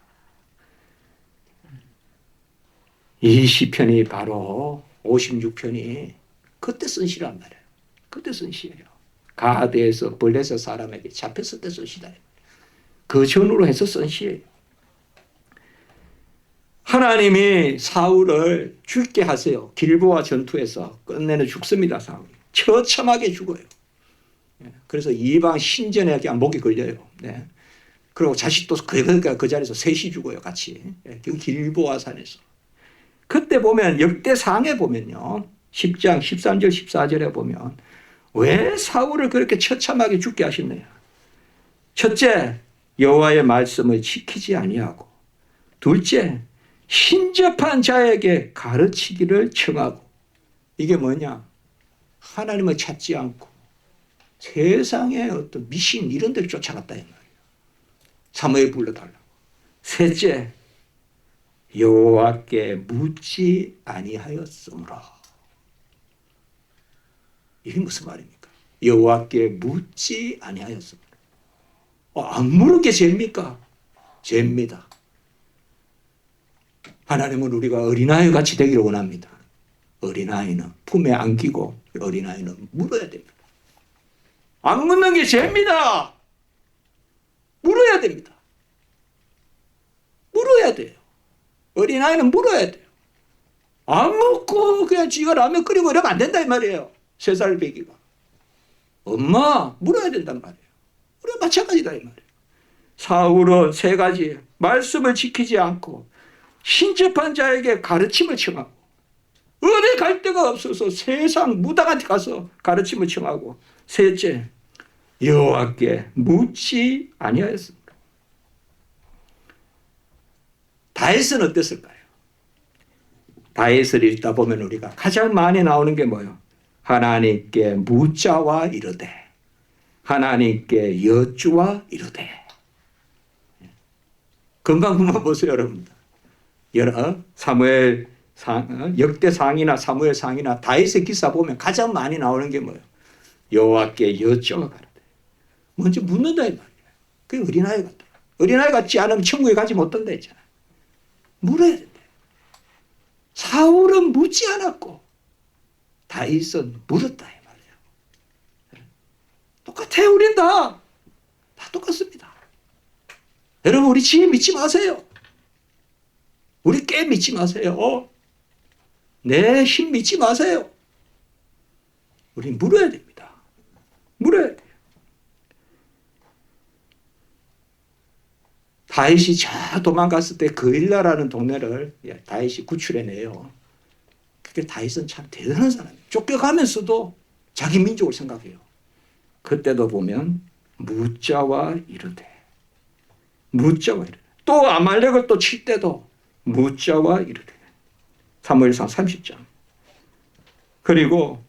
이 시편이 바로 56편이 그때 쓴 시란 말이에요. 그때 쓴 시예요. 가드에서 블레셋 사람에게 잡혔을 때 쓴 시다. 그 전후로 해서 쓴 시예요. 하나님이 사울을 죽게 하세요. 길보아 전투에서 끝내는 죽습니다. 사울이. 처참하게 죽어요. 그래서 이방 신전에 그냥 목이 걸려요. 네. 그리고 자식도 그 자리에서 셋이 죽어요. 같이. 그 길보아 산에서. 그때 보면 역대상에 보면요. 10장 13절 14절에 보면 왜 사울을 그렇게 처참하게 죽게 하셨느냐. 첫째, 여호와의 말씀을 지키지 아니하고, 둘째, 신접한 자에게 가르치기를 청하고. 이게 뭐냐? 하나님을 찾지 않고 세상의 어떤 미신 이런 데를 쫓아갔다 이 말이에요. 사무엘 불러달라고. 셋째, 여호와께 묻지 아니하였으므로. 이게 무슨 말입니까? 여호와께 묻지 아니하였으므로. 안 물은 게 죄입니까? 죄입니다. 하나님은 우리가 어린아이 같이 되기를 원합니다. 어린아이는 품에 안기고 어린아이는 물어야 됩니다. 안 묻는 게 죄입니다. 물어야 됩니다. 물어야 돼요. 어린아이는 물어야 돼요. 안 묻고 그냥 지가 라면 끓이고 이러면 안 된다 이 말이에요. 3살 배기가. 엄마 물어야 된단 말이에요. 우리가 마찬가지다 이 말이에요. 사울은 3가지 말씀을 지키지 않고 신접한 자에게 가르침을 청하고 어디 갈 데가 없어서 세상 무당한테 가서 가르침을 청하고 셋째, 여호와께 묻지 아니하였습니다. 다윗은 어땠을까요? 다윗을 읽다 보면 우리가 가장 많이 나오는 게 뭐예요? 하나님께 묻자와 이르되 하나님께 여쭈와 이르되 금방 한번 보세요, 여러분. 사무엘 역대 상이나 사무엘 상이나 다윗의 기사 보면 가장 많이 나오는 게 뭐예요? 여호와께 여쭤가라되. 먼저 묻는다 이 말이에요. 그게 어린아이 같다. 어린아이 같지 않으면 천국에 가지 못한다 했잖아요. 물어야 된다. 사울은 묻지 않았고 다윗은 물었다 이 말이에요. 똑같아요. 우린 다 똑같습니다. 여러분 우리 지혜 믿지 마세요. 우리 깨 믿지 마세요. 내 힘 믿지 마세요. 우리 물어야 됩니다. 물어야 돼요. 다윗이 저 도망갔을 때 그일라라는 동네를 다윗이 구출해내요. 그게 다윗은 참 대단한 사람이에요. 쫓겨가면서도 자기 민족을 생각해요. 그때도 보면 묻자와 이르되 또 아말렉을 또 칠 때도 묻자와 이르되 사무엘상 30장. 그리고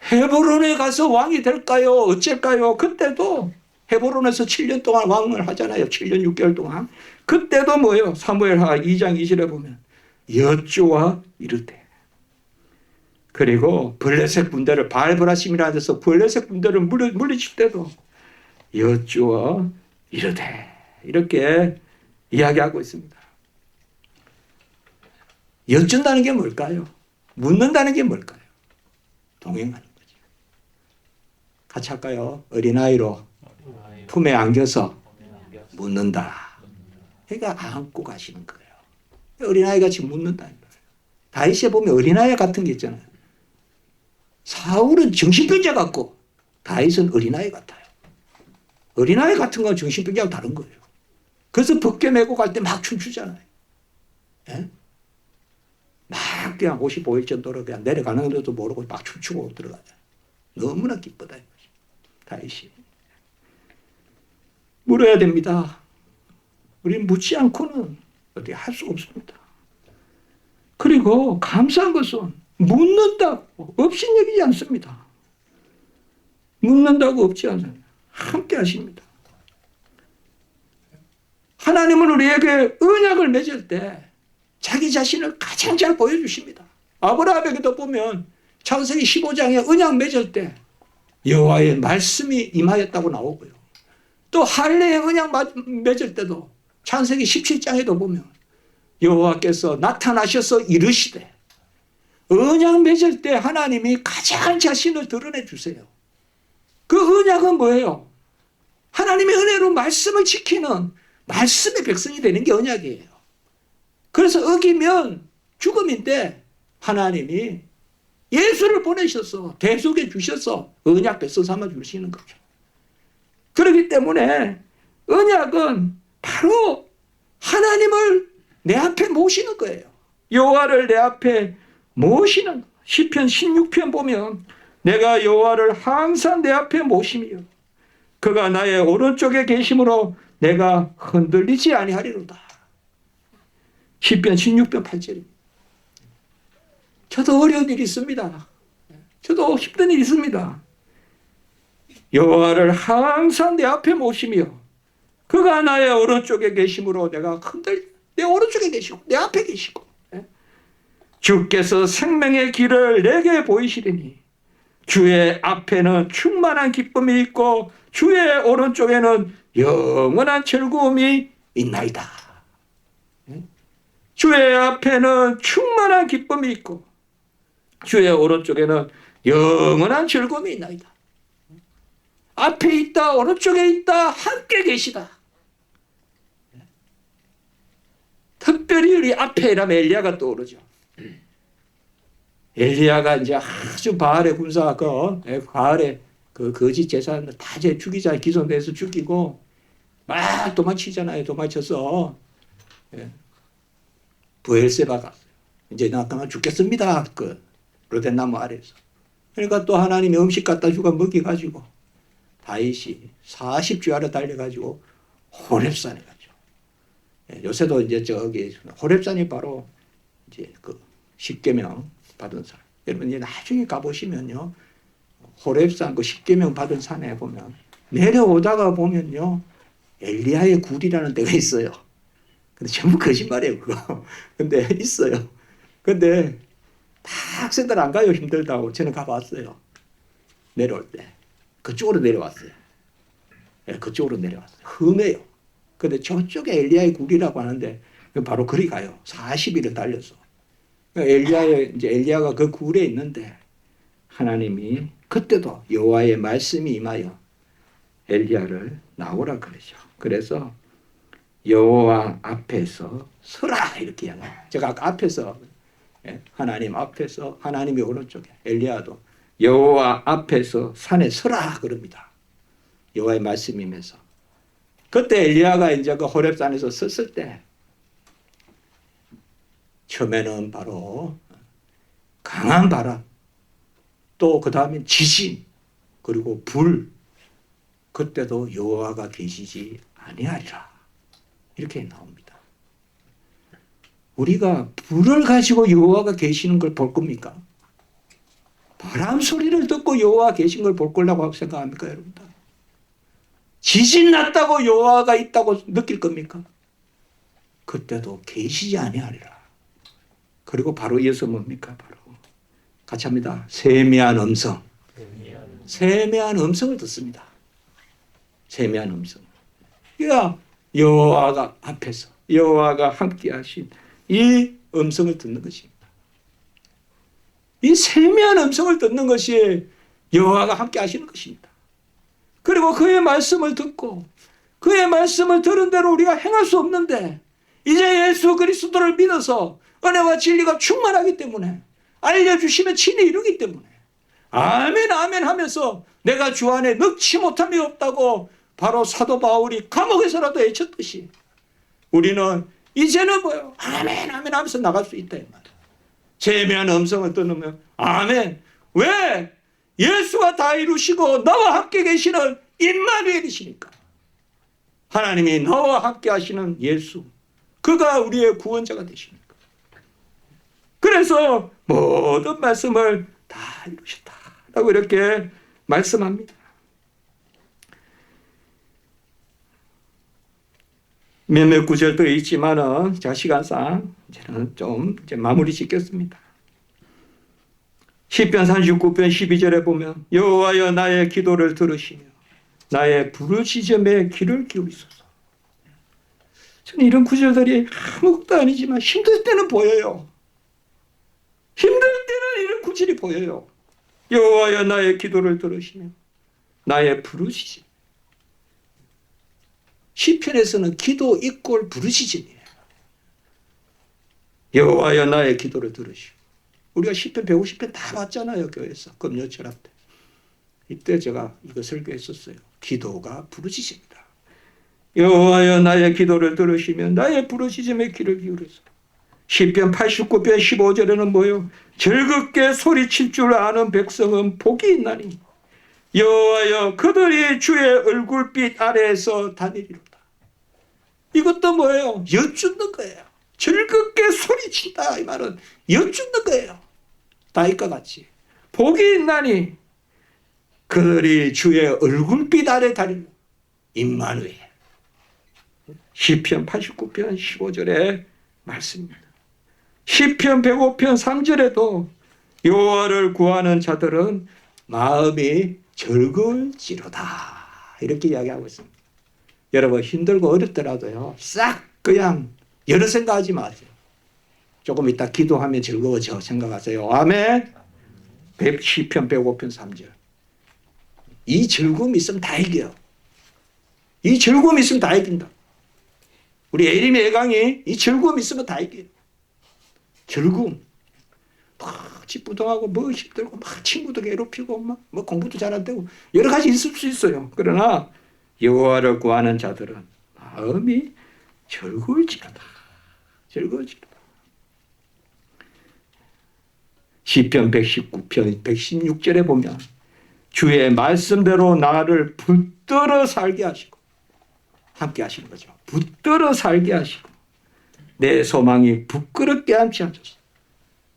헤브론에 가서 왕이 될까요? 어쩔까요? 그때도 헤브론에서 7년 동안 왕을 하잖아요. 7년 6개월 동안. 그때도 뭐예요? 사무엘하 2장 2절에 보면 여쭈와 이르되. 그리고 블레셋 군대를 바알브라심이라는 데서 블레셋 군대를 물리칠 때도 여쭈와 이르되 이렇게 이야기하고 있습니다. 여쭌다는 게 뭘까요? 묻는다는 게 뭘까요? 동행하는 거죠. 같이 할까요? 어린아이로 품에 안겨서 묻는다. 그러니까 안고 가시는 거예요. 어린아이 같이 묻는다는 거예요. 다윗에 보면 어린아이 같은 게 있잖아요. 사울은 정신병자 같고 다윗은 어린아이 같아요. 어린아이 같은 건 정신병자하고 다른 거예요. 그래서 벗겨 메고 갈 때 막 춤추잖아요. 예? 막 그냥 55일 정도로 그냥 내려가는 것도 모르고 막 춤추고 들어가요. 너무나 기쁘다. 다윗이. 물어야 됩니다. 우리는 묻지 않고는 어떻게 할 수 없습니다. 그리고 감사한 것은 묻는다고 없인 여기지 않습니다. 묻는다고 없지 않습니다. 함께 하십니다. 하나님은 우리에게 언약을 맺을 때 자기 자신을 가장 잘 보여주십니다. 아브라함에게도 보면 창세기 15장에 언약 맺을 때 여호와의 말씀이 임하였다고 나오고요. 또 할례의 언약 맺을 때도 창세기 17장에도 보면 여호와께서 나타나셔서 이르시되 언약 맺을 때 하나님이 가장 자신을 드러내 주세요. 그 언약은 뭐예요? 하나님의 은혜로 말씀을 지키는 말씀의 백성이 되는 게 언약이에요. 그래서 어기면 죽음인데 하나님이 예수를 보내셔서 대속해 주셔서 언약 백성 삼아 주시는 거죠. 그렇기 때문에 언약은 바로 하나님을 내 앞에 모시는 거예요. 여호와를 내 앞에 모시는 거. 시편 16편 보면 내가 여호와를 항상 내 앞에 모시며 그가 나의 오른쪽에 계심으로 내가 흔들리지 아니하리로다. 시편 16편 8절입니다. 저도 어려운 일이 있습니다. 저도 힘든 일이 있습니다. 여호와를 항상 내 앞에 모시며 그가 나의 오른쪽에 계심으로 내가 내 오른쪽에 계시고 내 앞에 계시고 주께서 생명의 길을 내게 보이시리니 주의 앞에는 충만한 기쁨이 있고 주의 오른쪽에는 영원한 즐거움이 있나이다. 주의 앞에는 충만한 기쁨이 있고 주의 오른쪽에는 영원한 즐거움이 있나이다. 앞에 있다, 오른쪽에 있다, 함께 계시다. 특별히 우리 앞에 이라면 엘리야가 떠오르죠. 엘리야가 이제 아주 바알의 군사, 바알의 그 거짓 제사를 다 죽이자 기존돼서 죽이고 막 도망치잖아요. 도망쳐서 부엘세바 갔어요. 이제 나 그만 죽겠습니다. 그 로덴나무 아래에서. 그러니까 또 하나님이 음식 갖다 주고 먹여가지고 다윗이 40주야를 달려가지고 호렙산에 가죠. 요새도 이제 저기 호렙산이 바로 이제 그 십계명 받은 산. 여러분 이제 나중에 가보시면요, 호렙산 그 십계명 받은 산에 보면 내려오다가 보면요 엘리야의 굴이라는 데가 있어요. 근데 전부 거짓말이에요, 그거. 근데 있어요. 근데 다 학생들 안 가요, 힘들다고. 저는 가봤어요. 내려올 때. 그쪽으로 내려왔어요. 네, 그쪽으로 내려왔어요. 험해요. 근데 저쪽에 엘리야의 굴이라고 하는데 바로 그리 가요. 40일을 달려서. 이제 엘리야가 그 굴에 있는데 하나님이 그때도 여호와의 말씀이 임하여 엘리야를 나오라 그러죠. 그래서 여호와 앞에서 서라 이렇게 이야기해요. 제가 아까 앞에서 하나님 앞에서 하나님이 오른쪽에 엘리야도 여호와 앞에서 산에 서라 그럽니다. 여호와의 말씀이면서 그때 엘리야가 이제 그 호렙산에서 섰을 때 처음에는 바로 강한 바람 또 그 다음에 지진 그리고 불 그때도 여호와가 계시지 아니하리라 이렇게 나옵니다. 우리가 불을 가지고 여호와가 계시는 걸 볼 겁니까? 바람 소리를 듣고 여호와 계신 걸 볼 거라고 생각합니까, 여러분들? 지진 났다고 여호와가 있다고 느낄 겁니까? 그때도 계시지 아니하리라. 그리고 바로 이어서 뭡니까? 바로 같이 합니다. 세미한 음성. 세미한 음성을 듣습니다. 세미한 음성. 그러니까 여호와가 앞에서 여호와가 함께 하신 이 음성을 듣는 것입니다. 이 세미한 음성을 듣는 것이 여호와가 함께 하시는 것입니다. 그리고 그의 말씀을 듣고 그의 말씀을 들은 대로 우리가 행할 수 없는데 이제 예수 그리스도를 믿어서 은혜와 진리가 충만하기 때문에 알려주시면 친히 이루기 때문에 아멘 아멘 하면서 내가 주 안에 넣지 못함이 없다고 바로 사도 바울이 감옥에서라도 외쳤듯이 우리는 이제는 뭐요? 아멘 아멘 하면서 나갈 수 있다 이 말이에요. 세미한 음성을 듣는 아멘. 왜? 예수가 다 이루시고 나와 함께 계시는 임마누엘이시니까. 하나님이 나와 함께 하시는 예수 그가 우리의 구원자가 되시니까. 그래서 모든 말씀을 다 이루셨다라고 이렇게 말씀합니다. 몇몇 구절도 있지만은 제가 시간상 저는 좀 이제 마무리 짓겠습니다. 시편 39편 12절에 보면 여호와여 나의 기도를 들으시며 나의 부르짖음에 귀를 기울이소서. 저는 이런 구절들이 아무것도 아니지만 힘들 때는 보여요. 힘들 때는 이런 구절이 보여요. 여호와여 나의 기도를 들으시며 나의 부르짖음. 시편에서는 기도 이꼴 부르짖음이에요. 여호와여 나의 기도를 들으시고 우리가 시편 150편 다 봤잖아요. 교회에서 금요 철학 때. 이때 제가 이거 설교했었어요. 기도가 부르짖음이다. 여호와여 나의 기도를 들으시면 나의 부르짖음에 귀를 기울여서. 시편 89편 15절에는 뭐요? 즐겁게 소리칠 줄 아는 백성은 복이 있나니 여호와여 그들이 주의 얼굴빛 아래에서 다니리로다. 이것도 뭐예요? 엿주는 거예요. 즐겁게 소리친다 이 말은 엿주는 거예요. 다윗과 같이 복이 있나니 그들이 주의 얼굴빛 아래 다니리로다. 임마누엘. 시편 89편 15절의 말씀입니다. 시편 105편 3절에도 여호와를 구하는 자들은 마음이 즐거울지로다 이렇게 이야기하고 있습니다. 여러분 힘들고 어렵더라도요 싹 그냥 여러 생각하지 마세요. 조금 이따 기도하면 즐거워져 생각하세요. 아멘. 시편 105편 3절. 이 즐거움이 있으면 다 이겨요. 이 즐거움이 있으면 다 이긴다. 우리 예림의 예강이 이 즐거움이 있으면 다 이겨요. 즐거움. 막 찌뿌둥하고 뭐 힘들고 막 친구도 괴롭히고 막 뭐 공부도 잘 안 되고 여러 가지 있을 수 있어요. 그러나 여호와를 구하는 자들은 마음이 즐거울지로다. 즐거울지로다. 시편 119편 116절에 보면 주의 말씀대로 나를 붙들어 살게 하시고 함께 하시는 거죠. 붙들어 살게 하시고 내 소망이 부끄럽게 함지 않소서.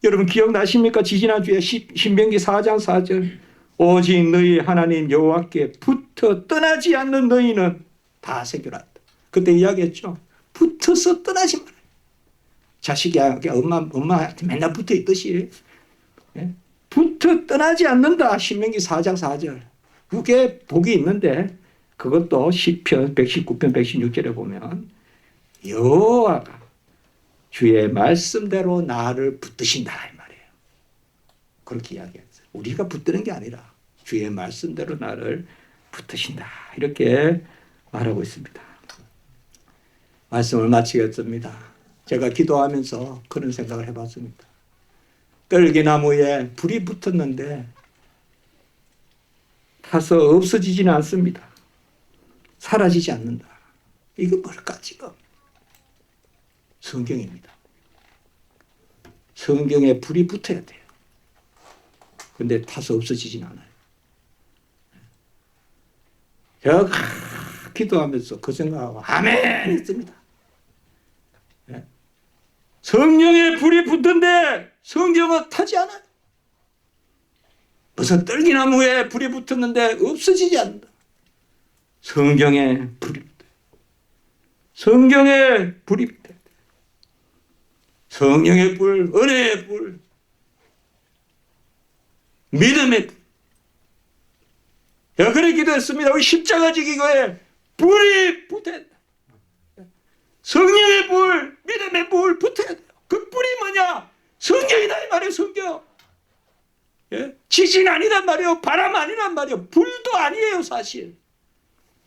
여러분 기억나십니까? 지지난주에 신명기 4장 4절 오직 너희 하나님 여호와께 붙어 떠나지 않는 너희는 다 새겨놨다. 그때 이야기했죠. 붙어서 떠나지 말아요. 자식이 엄마한테 맨날 붙어 있듯이 붙어 떠나지 않는다. 신명기 4장 4절. 그게 복이 있는데 그것도 시편 119편 116절에 보면 여호와가 주의 말씀대로 나를 붙드신다 이 말이에요. 그렇게 이야기했어요. 우리가 붙드는 게 아니라 주의 말씀대로 나를 붙드신다 이렇게 말하고 있습니다. 말씀을 마치겠습니다. 제가 기도하면서 그런 생각을 해봤습니다. 떨기나무에 불이 붙었는데 타서 없어지지는 않습니다. 사라지지 않는다. 이거 뭘까 지금? 성경입니다. 성경에 불이 붙어야 돼요. 근데 타서 없어지진 않아요. 제가 기도하면서 그 생각하고 아멘 했습니다. 성령에 불이 붙은데 성경은 타지 않아요. 무슨 떨기나무에 불이 붙었는데 없어지지 않는다. 성경에 불이 붙어요. 성경에 불이 붙어요. 성령의 불, 은혜의 불, 믿음의 불. 제가 그렇게 기도했습니다. 우리 십자가 지기고에 불이 붙어야 돼. 성령의 불, 믿음의 불 붙어야 돼요. 그 불이 뭐냐? 성경이다 이 말이에요. 성경. 지진 아니란 말이에요. 바람 아니란 말이에요. 불도 아니에요. 사실.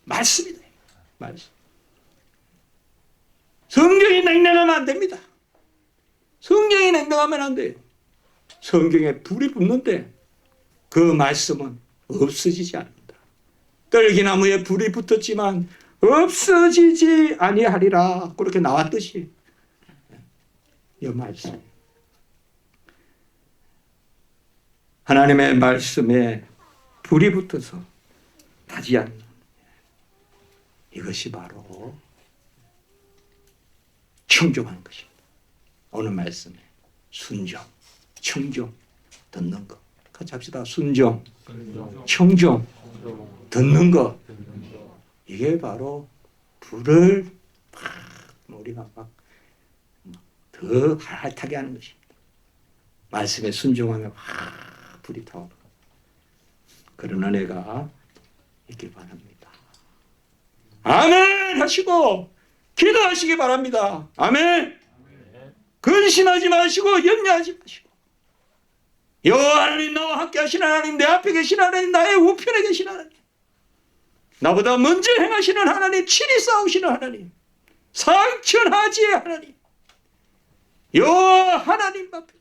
말씀이다. 말씀. 성경이 냉랭하면 안 됩니다. 성경이 냉랭하면 안 돼요. 성경에 불이 붙는데 그 말씀은 없어지지 않는다. 떨기나무에 불이 붙었지만 없어지지 아니하리라. 그렇게 나왔듯이 이 말씀. 하나님의 말씀에 불이 붙어서 타지 않는 이것이 바로 청종하는 것입니다. 오늘 말씀에 순종, 청종, 듣는 것. 같이 합시다. 순종, 청종, 듣는 것. 이게 바로 불을 우리가 막 더 활발하게 하는 것입니다. 말씀에 순종하면 불이 타오르고 그런 은혜가 있길 바랍니다. 아멘 하시고 기도하시기 바랍니다. 아멘. 근심하지 마시고 염려하지 마시고 여호와 하나님 나와 함께 하시는 하나님, 내 앞에 계신 하나님, 나의 우편에 계신 하나님, 나보다 먼저 행하시는 하나님, 친히 싸우시는 하나님, 상천하지의 하나님, 여호와 하나님 앞에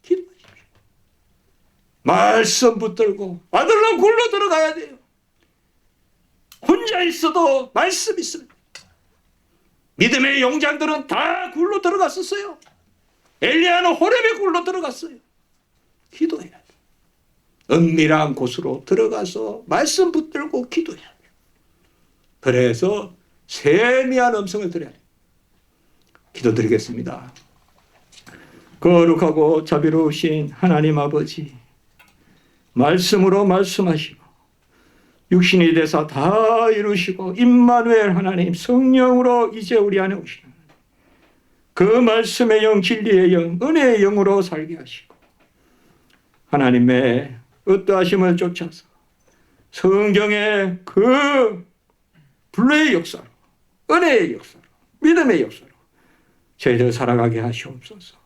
기도하십시오. 말씀 붙들고 아들로 굴러 들어가야 돼요. 혼자 있어도 말씀 있으면. 믿음의 용장들은 다 굴러 들어갔었어요. 엘리야는 호렙에 굴러 들어갔어요. 기도해야 돼요. 은밀한 곳으로 들어가서 말씀 붙들고 기도해야 돼요. 그래서 세미한 음성을 들어야 돼요. 기도드리겠습니다. 거룩하고 자비로우신 하나님 아버지, 말씀으로 말씀하시고 육신이 되사 다 이루시고 임마누엘 하나님 성령으로 이제 우리 안에 오시는 그 말씀의 영, 진리의 영, 은혜의 영으로 살게 하시고 하나님의 어떠하심을 쫓아서 성경의 그 불의 역사로, 은혜의 역사로, 믿음의 역사로 저희들 살아가게 하시옵소서.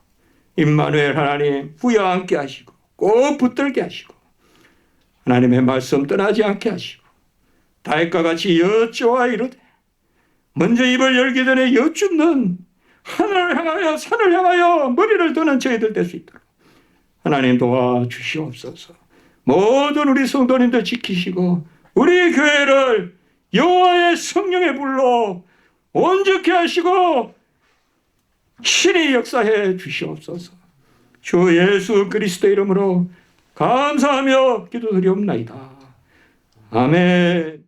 임마누엘 하나님 부여 함께 하시고 꼭 붙들게 하시고 하나님의 말씀 떠나지 않게 하시고 다윗과 같이 여호와 이르되 먼저 입을 열기 전에 여쭙는 하늘을 향하여 산을 향하여 머리를 드는 저희들 될 수 있도록 하나님 도와주시옵소서. 모든 우리 성도님들 지키시고 우리 교회를 여호와의 성령의 불로 온전케 하시고 신이 역사해 주시옵소서. 주 예수 그리스도 이름으로 감사하며 기도드리옵나이다. 아멘.